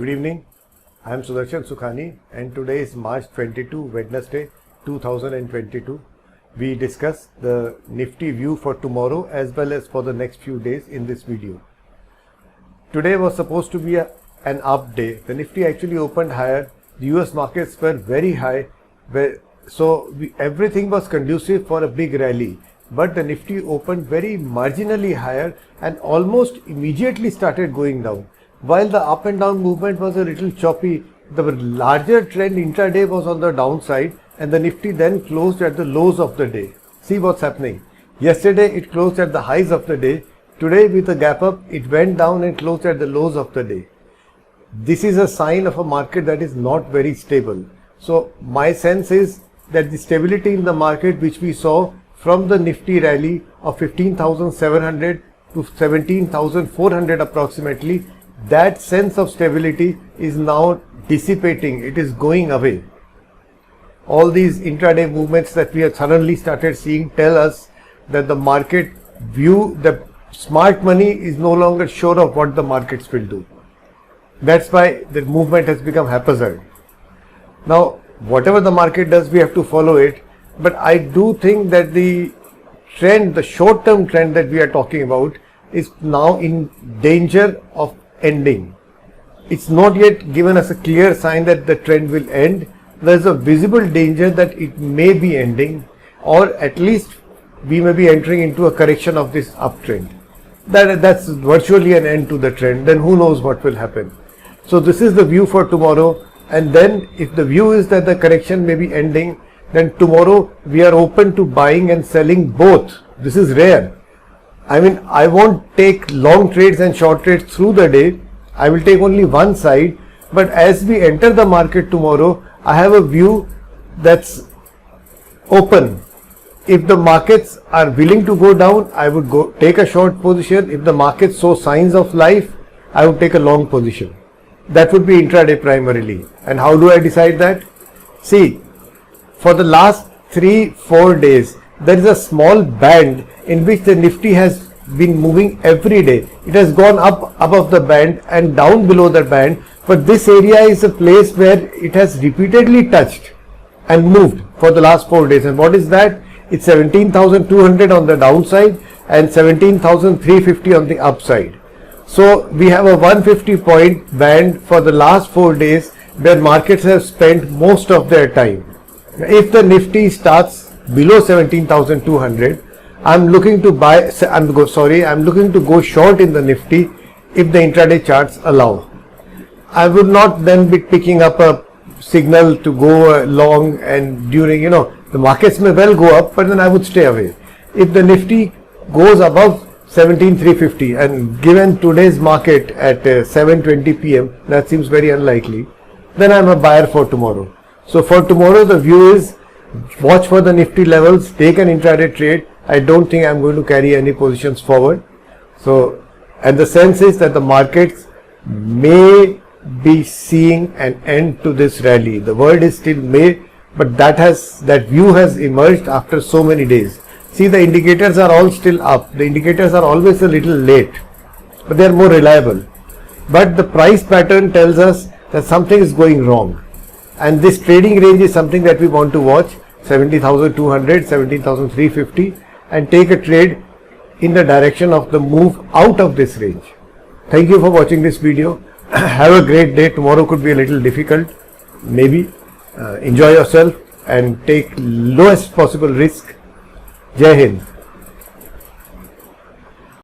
Good evening. I am Sudarshan Sukhani and today is March 22, Wednesday 2022. We discuss the Nifty view for tomorrow as well as for the next few days in this video. Today was supposed to be an up day. The Nifty actually opened higher. The US markets were very high. Everything was conducive for a big rally. But the Nifty opened very marginally higher and almost immediately started going down. While the up and down movement was a little choppy, the larger trend intraday was on the downside and the Nifty then closed at the lows of the day. See what's happening. Yesterday it closed at the highs of the day. Today with a gap up, it went down and closed at the lows of the day. This is a sign of a market that is not very stable. So my sense is that the stability in the market which we saw from the Nifty rally of 15,700 to 17,400 approximately, that sense of stability is now dissipating. It is going away. All these intraday movements that we have suddenly started seeing tell us that the market view, the smart money is no longer sure of what the markets will do. That's why the movement has become haphazard. Now, whatever the market does, we have to follow it. But I do think that the trend, the short-term trend that we are talking about is now in danger of ending. It's not yet given us a clear sign that the trend will end. There is a visible danger that it may be ending, or at least we may be entering into a correction of this uptrend. That's virtually an end to the trend. Then who knows what will happen. So this is the view for tomorrow. And then if the view is that the correction may be ending, then tomorrow we are open to buying and selling both. This is rare. I mean, I won't take long trades and short trades through the day. I will take only one side. But as we enter the market tomorrow, I have a view that's open. If the markets are willing to go down, I would go take a short position. If the markets show signs of life, I would take a long position. That would be intraday primarily. And how do I decide that? See, for the last 3-4 days, there is a small band in which the Nifty has been moving every day. It has gone up above the band and down below the band, but this area is a place where it has repeatedly touched and moved for the last 4 days. And what is that? It's 17,200 on the downside and 17,350 on the upside. So we have a 150 point band for the last 4 days where markets have spent most of their time. If the Nifty starts below 17,200, I'm looking to go short in the Nifty if the intraday charts allow. I would not then be picking up a signal to go long, and during, the markets may well go up, but then I would stay away. If the Nifty goes above 17,350, and given today's market at 7:20 p.m., that seems very unlikely, then I'm a buyer for tomorrow. So for tomorrow, the view is watch for the Nifty levels, take an intraday trade. I don't think I'm going to carry any positions forward. So, and the sense is that the markets may be seeing an end to this rally. The word is still may, but that view has emerged after so many days. See, the indicators are all still up. The indicators are always a little late, but they are more reliable. But the price pattern tells us that something is going wrong. And this trading range is something that we want to watch, 17,200, 17,350, and take a trade in the direction of the move out of this range. Thank you for watching this video. Have a great day. Tomorrow could be a little difficult. Maybe enjoy yourself and take lowest possible risk. Jai Hind.